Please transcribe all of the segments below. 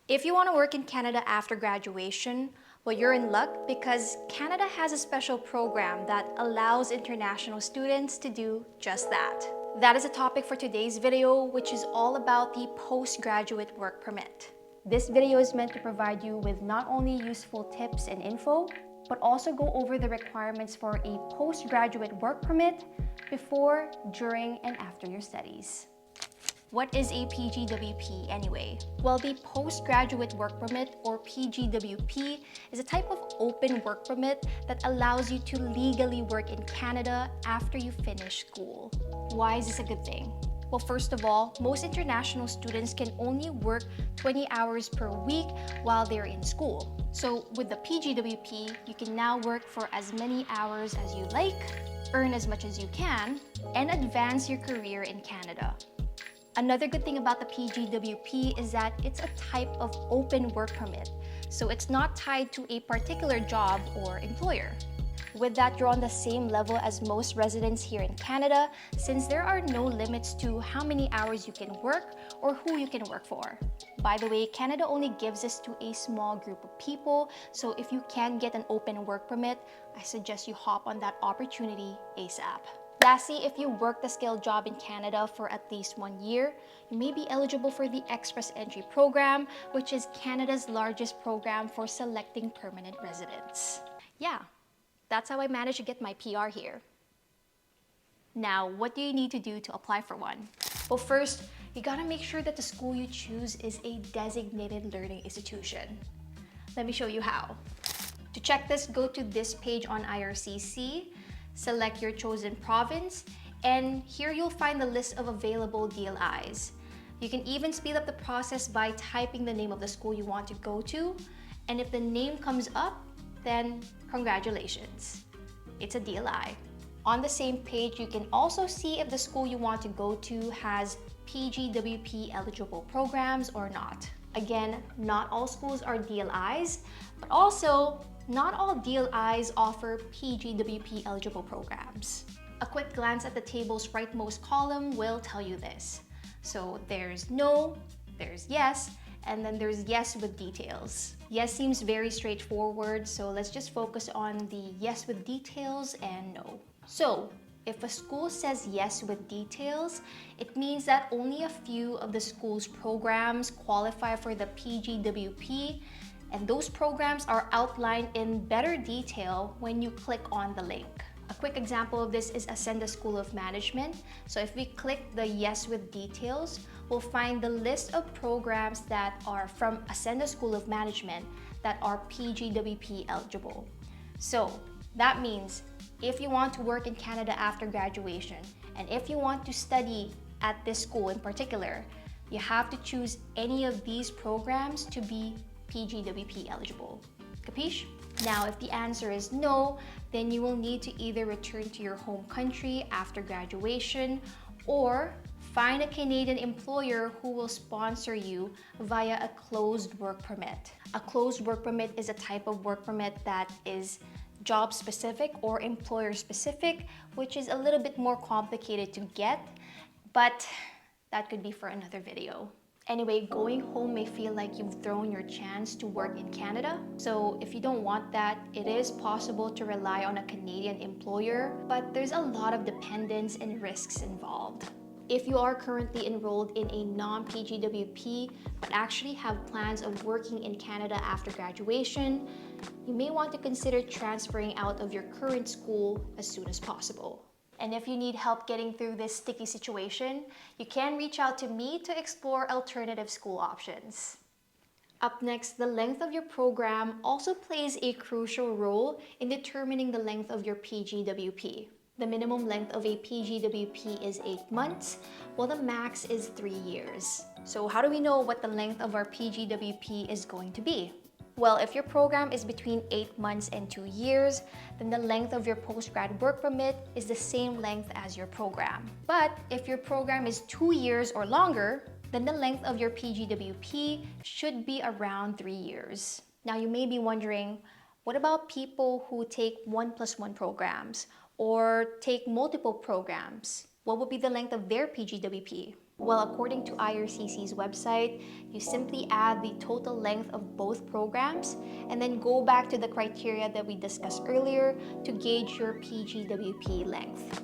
If you want to work in Canada after graduation, well, you're in luck because Canada has a special program that allows international students to do just that. That is a topic for today's video, which is all about the postgraduate work permit. This video is meant to provide you with not only useful tips and info, but also go over the requirements for a postgraduate work permit before, during, and after your studies. What is a PGWP anyway? Well, the Postgraduate Work Permit, or PGWP, is a type of open work permit that allows you to legally work in Canada after you finish school. Why is this a good thing? Well, first of all, most international students can only work 20 hours per week while they're in school. So with the PGWP, you can now work for as many hours as you like, earn as much as you can, and advance your career in Canada. Another good thing about the PGWP is that it's a type of open work permit, so it's not tied to a particular job or employer. With that, you're on the same level as most residents here in Canada, since there are no limits to how many hours you can work or who you can work for. By the way, Canada only gives this to a small group of people, so if you can get an open work permit, I suggest you hop on that opportunity ASAP. Lastly, if you worked a skilled job in Canada for at least 1 year, you may be eligible for the Express Entry Program, which is Canada's largest program for selecting permanent residents. Yeah, that's how I managed to get my PR here. Now, what do you need to do to apply for one? Well, first, you gotta make sure that the school you choose is a designated learning institution. Let me show you how. To check this, go to this page on IRCC, select your chosen province, and here you'll find the list of available DLIs. You can even speed up the process by typing the name of the school you want to go to, and if the name comes up, then congratulations, it's a DLI. On the same page, you can also see if the school you want to go to has PGWP eligible programs or not. Again, not all schools are DLIs, but also not all DLIs offer PGWP eligible programs. A quick glance at the table's rightmost column will tell you this. So there's no, there's yes, and then there's yes with details. Yes seems very straightforward, so let's just focus on the yes with details and no. So if a school says yes with details, it means that only a few of the school's programs qualify for the PGWP, and those programs are outlined in better detail when you click on the link. A quick example of this is Ascenda School of Management. So if we click the yes with details, we'll find the list of programs that are from Ascenda School of Management that are PGWP eligible. So that means if you want to work in Canada after graduation, and if you want to study at this school in particular, you have to choose any of these programs to be PGWP eligible. Capiche? Now, if the answer is no, then you will need to either return to your home country after graduation or find a Canadian employer who will sponsor you via a closed work permit. A closed work permit is a type of work permit that is job specific or employer specific, which is a little bit more complicated to get, but that could be for another video. Anyway, going home may feel like you've thrown your chance to work in Canada. So if you don't want that, it is possible to rely on a Canadian employer, but there's a lot of dependence and risks involved. If you are currently enrolled in a non-PGWP, but actually have plans of working in Canada after graduation, you may want to consider transferring out of your current school as soon as possible. And if you need help getting through this sticky situation, you can reach out to me to explore alternative school options. Up next, the length of your program also plays a crucial role in determining the length of your PGWP. The minimum length of a PGWP is 8 months, while the max is 3 years. So how do we know what the length of our PGWP is going to be? Well, if your program is between 8 months and 2 years, then the length of your postgrad work permit is the same length as your program. But if your program is 2 years or longer, then the length of your PGWP should be around 3 years. Now you may be wondering, what about people who take 1+1 programs or take multiple programs? What would be the length of their PGWP? Well, according to IRCC's website, you simply add the total length of both programs and then go back to the criteria that we discussed earlier to gauge your PGWP length.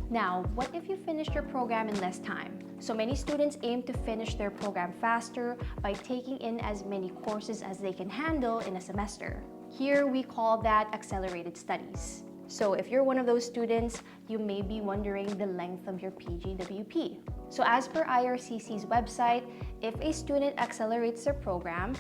Now, what if you finished your program in less time? So many students aim to finish their program faster by taking in as many courses as they can handle in a semester. Here we call that accelerated studies. So if you're one of those students, you may be wondering the length of your PGWP. So as per IRCC's website, if a student accelerates their program,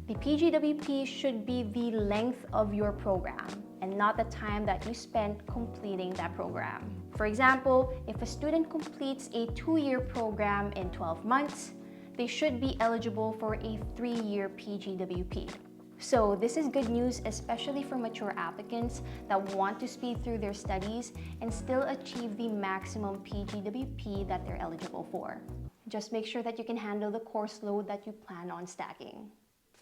the PGWP should be the length of your program and not the time that you spent completing that program. For example, if a student completes a 2-year program in 12 months, they should be eligible for a 3-year PGWP. So this is good news, especially for mature applicants that want to speed through their studies and still achieve the maximum PGWP that they're eligible for. Just make sure that you can handle the course load that you plan on stacking.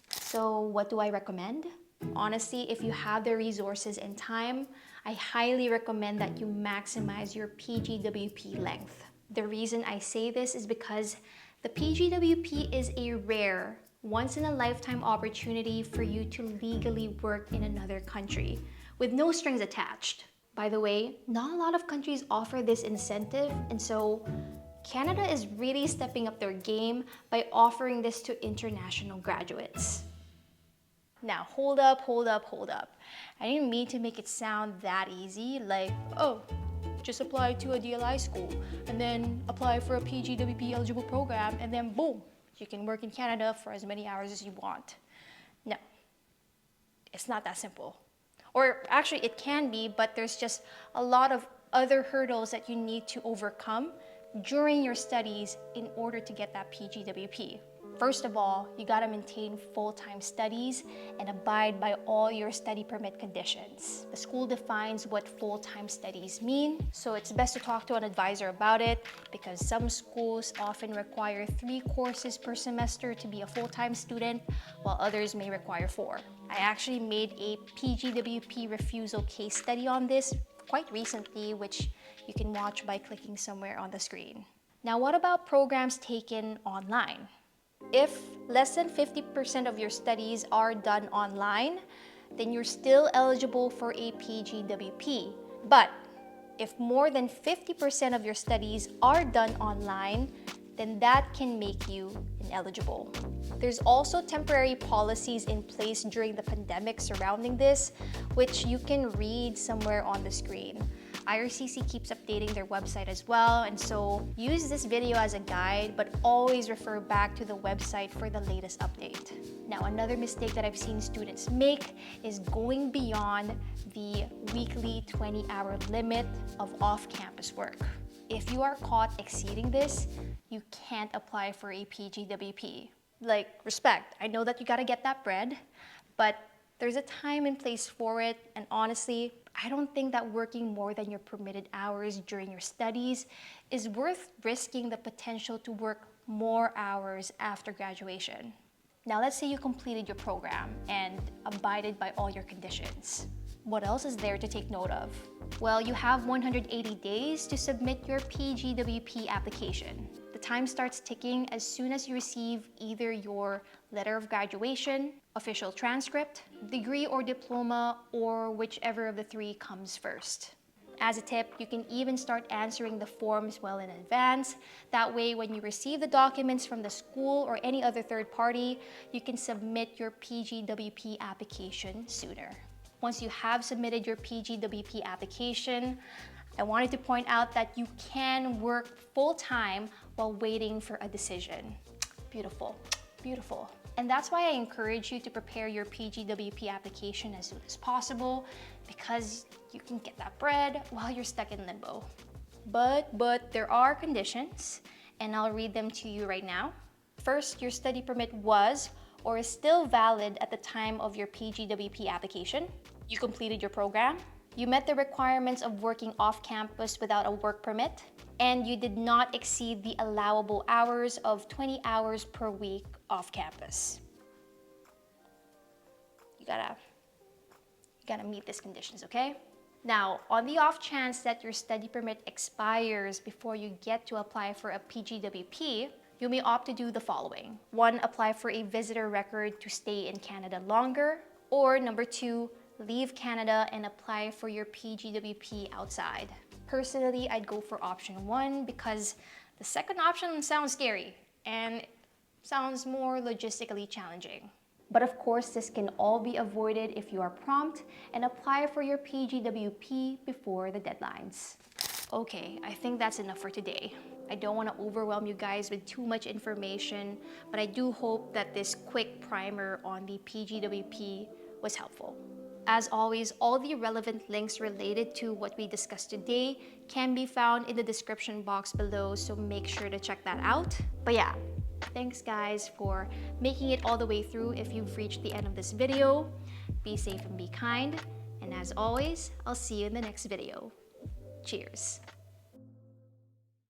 So what do I recommend? Honestly, if you have the resources and time, I highly recommend that you maximize your PGWP length. The reason I say this is because the PGWP is a rare, once-in-a-lifetime opportunity for you to legally work in another country with no strings attached. By the way, not a lot of countries offer this incentive, and so Canada is really stepping up their game by offering this to international graduates. Now, hold up. I didn't mean to make it sound that easy, like, oh, just apply to a DLI school and then apply for a PGWP eligible program and then boom, you can work in Canada for as many hours as you want. No, it's not that simple. Or actually it can be, but there's just a lot of other hurdles that you need to overcome during your studies in order to get that PGWP. First of all, you gotta maintain full-time studies and abide by all your study permit conditions. The school defines what full-time studies mean, so it's best to talk to an advisor about it because some schools often require 3 courses per semester to be a full-time student, while others may require 4. I actually made a PGWP refusal case study on this quite recently, which you can watch by clicking somewhere on the screen. Now, what about programs taken online? If less than 50% of your studies are done online, then you're still eligible for a PGWP. But if more than 50% of your studies are done online, then that can make you ineligible. There's also temporary policies in place during the pandemic surrounding this, which you can read somewhere on the screen. IRCC keeps updating their website as well, and so use this video as a guide, but always refer back to the website for the latest update. Now, another mistake that I've seen students make is going beyond the weekly 20-hour limit of off-campus work. If you are caught exceeding this, you can't apply for a PGWP. Like, respect, I know that you gotta get that bread, but there's a time and place for it, and honestly, I don't think that working more than your permitted hours during your studies is worth risking the potential to work more hours after graduation. Now, let's say you completed your program and abided by all your conditions. What else is there to take note of? Well, you have 180 days to submit your PGWP application. The time starts ticking as soon as you receive either your letter of graduation, official transcript, degree or diploma, or whichever of the 3 comes first. As a tip, you can even start answering the forms well in advance. That way, when you receive the documents from the school or any other third party, you can submit your PGWP application sooner. Once you have submitted your PGWP application, I wanted to point out that you can work full-time while waiting for a decision. Beautiful, beautiful. And that's why I encourage you to prepare your PGWP application as soon as possible, because you can get that bread while you're stuck in limbo. But there are conditions, and I'll read them to you right now. First, your study permit was or is still valid at the time of your PGWP application. You completed your program. You met the requirements of working off campus without a work permit, and you did not exceed the allowable hours of 20 hours per week off campus. You gotta meet these conditions, okay? Now, on the off chance that your study permit expires before you get to apply for a PGWP, you may opt to do the following. 1, apply for a visitor record to stay in Canada longer, or number 2, leave Canada and apply for your PGWP outside. Personally, I'd go for option 1 because the second option sounds scary and sounds more logistically challenging. But of course, this can all be avoided if you are prompt and apply for your PGWP before the deadlines. Okay, I think that's enough for today. I don't want to overwhelm you guys with too much information, but I do hope that this quick primer on the PGWP was helpful. As always, all the relevant links related to what we discussed today can be found in the description box below, so make sure to check that out. But yeah, thanks guys for making it all the way through. If you've reached the end of this video, be safe and be kind. And as always, I'll see you in the next video. Cheers.